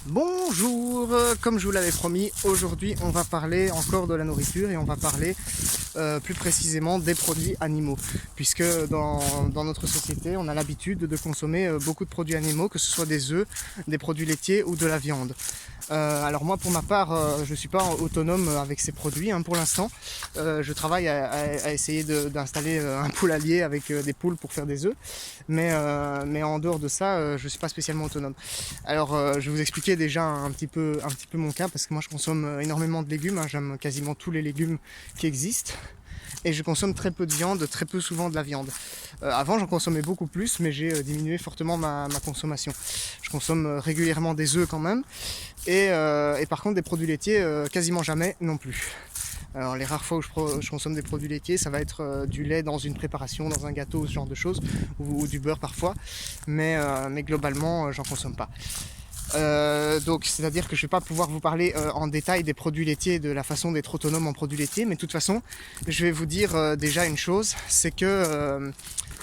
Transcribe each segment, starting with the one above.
Bonjour, comme je vous l'avais promis, aujourd'hui on va parler encore de la nourriture et on va parler plus précisément des produits animaux. Puisque dans notre société on a l'habitude de consommer beaucoup de produits animaux, que ce soit des œufs, des produits laitiers ou de la viande. Alors moi pour ma part je ne suis pas autonome avec ces produits pour l'instant. Je travaille à essayer d'installer un poulailler avec des poules pour faire des œufs. Mais en dehors de ça je ne suis pas spécialement autonome. Alors je vais vous expliquer déjà un petit peu mon cas, parce que moi je consomme énormément de légumes, j'aime quasiment tous les légumes qui existent. Et je consomme très peu de viande, très peu souvent de la viande. Avant j'en consommais beaucoup plus, mais j'ai diminué fortement ma consommation. Je consomme régulièrement des œufs quand même, et par contre des produits laitiers quasiment jamais non plus. Alors les rares fois où je consomme des produits laitiers, ça va être du lait dans une préparation, dans un gâteau, ce genre de choses, ou du beurre parfois, mais globalement j'en consomme pas. Donc c'est-à-dire que je ne vais pas pouvoir vous parler en détail des produits laitiers, de la façon d'être autonome en produits laitiers, mais de toute façon je vais vous dire déjà une chose, c'est que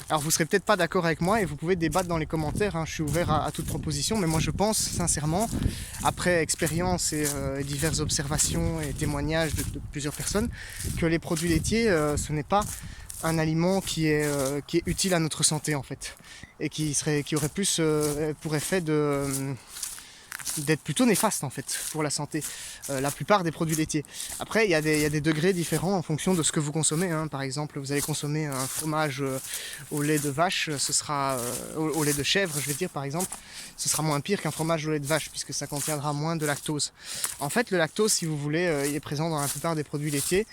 alors vous serez peut-être pas d'accord avec moi et vous pouvez débattre dans les commentaires, je suis ouvert à toute proposition, mais moi je pense sincèrement, après expérience et diverses observations et témoignages de plusieurs personnes, que les produits laitiers ce n'est pas un aliment qui est utile à notre santé en fait, et qui aurait plus pour effet d'être plutôt néfaste en fait pour la santé, la plupart des produits laitiers. Après il y a des degrés différents en fonction de ce que vous consommez, Par exemple vous allez consommer un fromage au lait de vache, ce sera au lait de chèvre je vais dire par exemple, ce sera moins pire qu'un fromage au lait de vache, puisque ça contiendra moins de lactose. En fait le lactose, si vous voulez, il est présent dans la plupart des produits laitiers,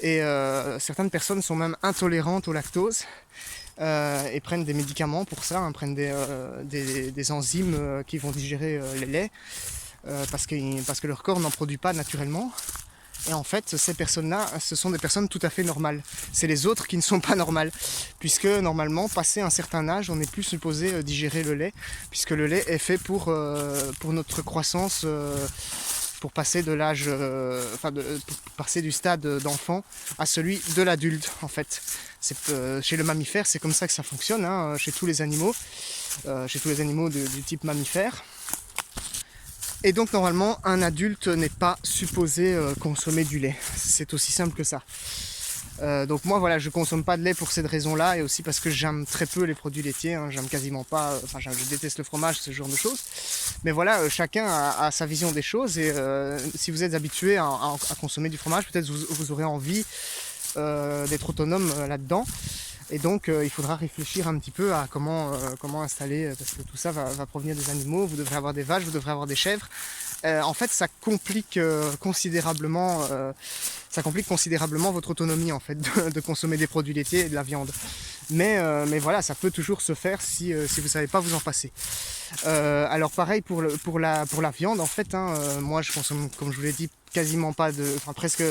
et certaines personnes sont même intolérantes au lactose. Et prennent des médicaments pour ça, prennent des enzymes qui vont digérer les laits, parce que leur corps n'en produit pas naturellement. Et en fait, ces personnes-là, ce sont des personnes tout à fait normales. C'est les autres qui ne sont pas normales, puisque normalement, passé un certain âge, on n'est plus supposé digérer le lait, puisque le lait est fait pour notre croissance, pour passer de l'âge, pour passer du stade d'enfant à celui de l'adulte en fait. Chez le mammifère, c'est comme ça que ça fonctionne, chez tous les animaux, du type mammifère. Et donc normalement, un adulte n'est pas supposé consommer du lait. C'est aussi simple que ça. Donc moi voilà, je consomme pas de lait pour cette raison-là, et aussi parce que j'aime très peu les produits laitiers, j'aime quasiment pas, je déteste le fromage, ce genre de choses. Mais voilà, chacun a sa vision des choses, et si vous êtes habitué à consommer du fromage, peut-être vous aurez envie d'être autonome là-dedans. Et donc il faudra réfléchir un petit peu à comment installer, parce que tout ça va provenir des animaux. Vous devrez avoir des vaches, vous devrez avoir des chèvres. En fait ça complique considérablement votre autonomie en fait, de consommer des produits laitiers et de la viande. Mais voilà, ça peut toujours se faire si vous ne savez pas vous en passer. Alors pareil pour la viande en fait, moi je consomme, comme je vous l'ai dit, quasiment pas presque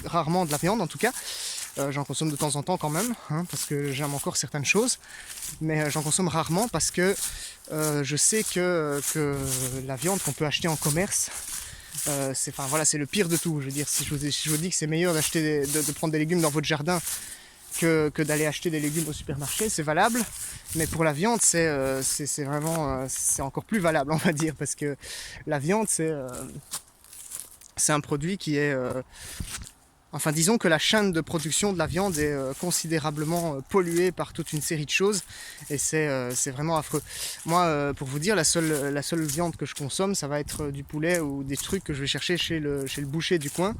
rarement de la viande en tout cas. J'en consomme de temps en temps quand même, parce que j'aime encore certaines choses, mais j'en consomme rarement parce que je sais que la viande qu'on peut acheter en commerce, c'est le pire de tout. Je veux dire, si je vous dis que c'est meilleur de prendre des légumes dans votre jardin que d'aller acheter des légumes au supermarché, c'est valable, mais pour la viande c'est vraiment c'est encore plus valable, on va dire, parce que la viande c'est un produit qui est enfin, disons que la chaîne de production de la viande est considérablement polluée par toute une série de choses, et c'est vraiment affreux. Moi, pour vous dire, la seule viande que je consomme, ça va être du poulet ou des trucs que je vais chercher chez le boucher du coin.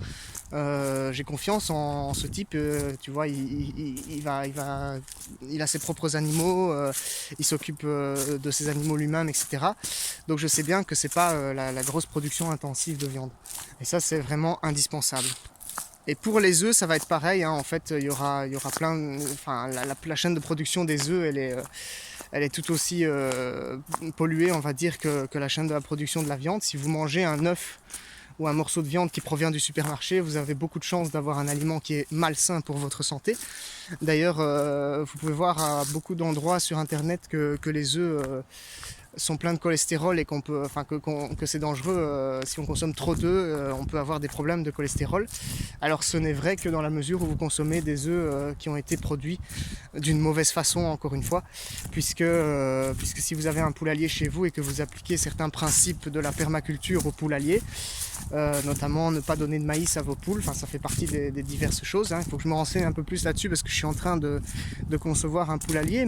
J'ai confiance en ce type, tu vois, il a ses propres animaux, il s'occupe de ses animaux lui-même, etc. Donc je sais bien que c'est pas la grosse production intensive de viande. Et ça, c'est vraiment indispensable. Et pour les œufs, ça va être pareil, en fait, il y aura plein, la chaîne de production des œufs, elle est tout aussi polluée, on va dire, que la chaîne de la production de la viande. Si vous mangez un œuf ou un morceau de viande qui provient du supermarché, vous avez beaucoup de chances d'avoir un aliment qui est malsain pour votre santé. D'ailleurs, vous pouvez voir à beaucoup d'endroits sur internet que les œufs sont pleins de cholestérol et que c'est dangereux. Si on consomme trop d'œufs, on peut avoir des problèmes de cholestérol. Alors ce n'est vrai que dans la mesure où vous consommez des œufs qui ont été produits d'une mauvaise façon, encore une fois, puisque si vous avez un poulailler chez vous et que vous appliquez certains principes de la permaculture au poulailler, notamment ne pas donner de maïs à vos poules, enfin ça fait partie des diverses choses, hein. Il faut que je me renseigne un peu plus là-dessus parce que je suis en train de concevoir un poulailler,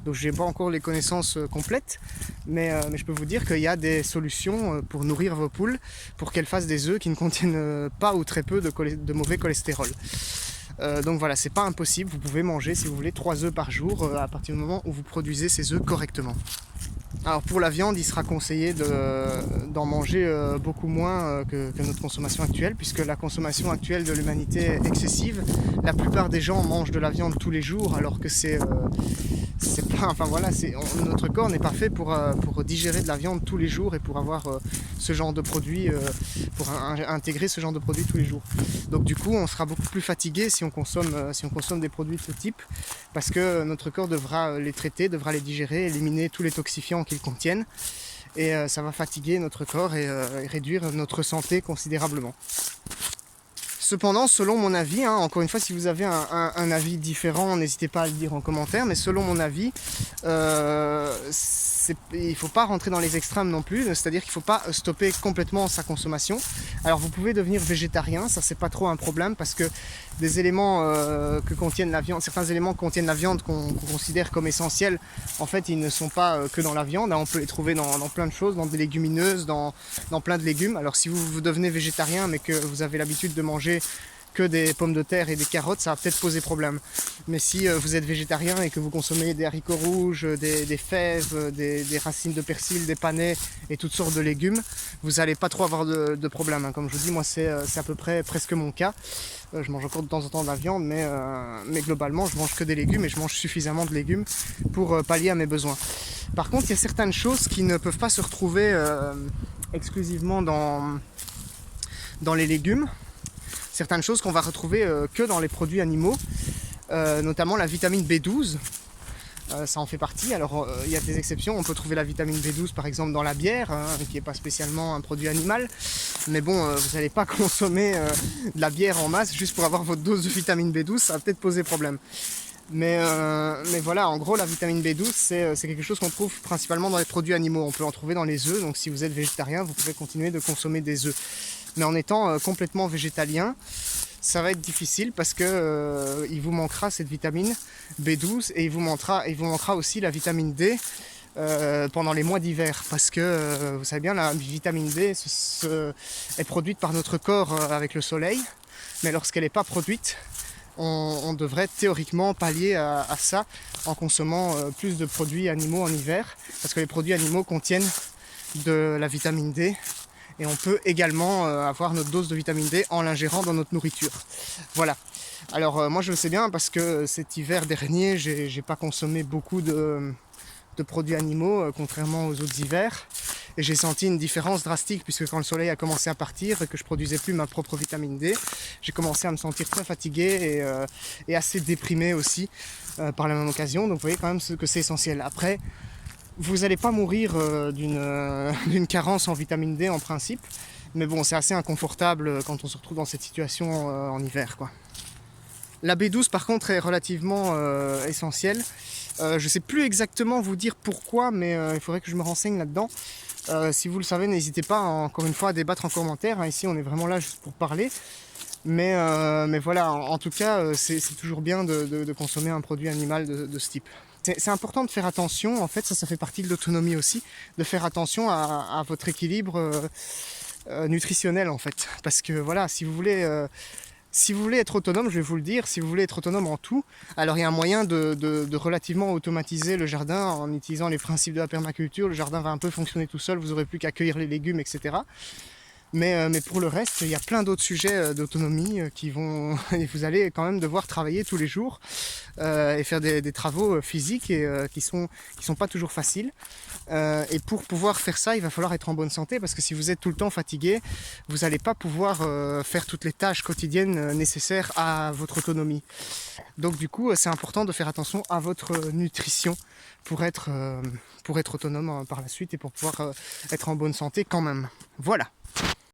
donc je n'ai pas encore les connaissances complètes, mais je peux vous dire qu'il y a des solutions pour nourrir vos poules, pour qu'elles fassent des œufs qui ne contiennent pas ou très peu de mauvais cholestérol. Donc voilà, c'est pas impossible, vous pouvez manger si vous voulez 3 œufs par jour à partir du moment où vous produisez ces œufs correctement. Alors pour la viande, il sera conseillé d'en manger beaucoup moins que notre consommation actuelle, puisque la consommation actuelle de l'humanité est excessive. La plupart des gens mangent de la viande tous les jours, alors que notre corps n'est pas fait pour digérer de la viande tous les jours et pour avoir ce genre de produit, pour intégrer ce genre de produit tous les jours. Donc du coup, on sera beaucoup plus fatigué si on consomme des produits de ce type, parce que notre corps devra les traiter, devra les digérer, éliminer tous les toxifiants qu'ils contiennent, et ça va fatiguer notre corps et réduire notre santé considérablement. Cependant, selon mon avis, encore une fois, si vous avez un avis différent, n'hésitez pas à le dire en commentaire, mais selon mon avis, il ne faut pas rentrer dans les extrêmes non plus, c'est-à-dire qu'il ne faut pas stopper complètement sa consommation. Alors vous pouvez devenir végétarien, ça c'est pas trop un problème, parce que des éléments que contiennent la viande, certains éléments que contiennent la viande qu'on considère comme essentiels, en fait ils ne sont pas que dans la viande, on peut les trouver dans plein de choses, dans des légumineuses, dans plein de légumes. Alors si vous devenez végétarien mais que vous avez l'habitude de manger que des pommes de terre et des carottes, ça va peut-être poser problème. Mais si vous êtes végétarien et que vous consommez des haricots rouges, des fèves, des racines de persil, des panais et toutes sortes de légumes, vous n'allez pas trop avoir de problème, hein. Comme je vous dis, moi c'est à peu près presque mon cas. Je mange encore de temps en temps de la viande, mais globalement je mange que des légumes et je mange suffisamment de légumes pour pallier à mes besoins. Par contre, il y a certaines choses qui ne peuvent pas se retrouver exclusivement dans les légumes. Certaines choses qu'on va retrouver que dans les produits animaux, notamment la vitamine B12, ça en fait partie. Alors il y a des exceptions, on peut trouver la vitamine B12 par exemple dans la bière, qui n'est pas spécialement un produit animal, mais bon, vous n'allez pas consommer de la bière en masse juste pour avoir votre dose de vitamine B12, ça va peut-être poser problème. Mais voilà, en gros la vitamine B12 c'est quelque chose qu'on trouve principalement dans les produits animaux, on peut en trouver dans les œufs, donc si vous êtes végétarien vous pouvez continuer de consommer des œufs. Mais en étant complètement végétalien, ça va être difficile parce que il vous manquera cette vitamine B12 et il vous manquera aussi la vitamine D pendant les mois d'hiver, parce que vous savez bien, la vitamine D est produite par notre corps avec le soleil, mais lorsqu'elle n'est pas produite, on devrait théoriquement pallier à ça en consommant plus de produits animaux en hiver, parce que les produits animaux contiennent de la vitamine D. Et on peut également avoir notre dose de vitamine D en l'ingérant dans notre nourriture. Voilà. Alors moi je le sais bien parce que cet hiver dernier, j'ai pas consommé beaucoup de produits animaux, contrairement aux autres hivers. Et j'ai senti une différence drastique puisque quand le soleil a commencé à partir et que je produisais plus ma propre vitamine D, j'ai commencé à me sentir très fatigué et assez déprimé aussi par la même occasion. Donc vous voyez quand même que c'est essentiel. Après, vous n'allez pas mourir d'une carence en vitamine D en principe, mais bon, c'est assez inconfortable quand on se retrouve dans cette situation en hiver, quoi. La B12 par contre est relativement essentielle. Je ne sais plus exactement vous dire pourquoi, mais il faudrait que je me renseigne là-dedans. Si vous le savez, n'hésitez pas encore une fois à débattre en commentaire, hein. Ici on est vraiment là juste pour parler. Mais voilà, en tout cas, c'est toujours bien de consommer un produit animal de ce type. C'est important de faire attention, en fait, ça fait partie de l'autonomie aussi, de faire attention à votre équilibre nutritionnel en fait. Parce que voilà, si vous voulez être autonome, je vais vous le dire, si vous voulez être autonome en tout, alors il y a un moyen de relativement automatiser le jardin en utilisant les principes de la permaculture. Le jardin va un peu fonctionner tout seul, vous n'aurez plus qu'à cueillir les légumes, etc. Mais pour le reste, il y a plein d'autres sujets d'autonomie et vous allez quand même devoir travailler tous les jours et faire des travaux physiques et qui sont pas toujours faciles. Et pour pouvoir faire ça, il va falloir être en bonne santé, parce que si vous êtes tout le temps fatigué, vous n'allez pas pouvoir faire toutes les tâches quotidiennes nécessaires à votre autonomie. Donc du coup, c'est important de faire attention à votre nutrition pour être autonome par la suite et pour pouvoir être en bonne santé quand même. Voilà.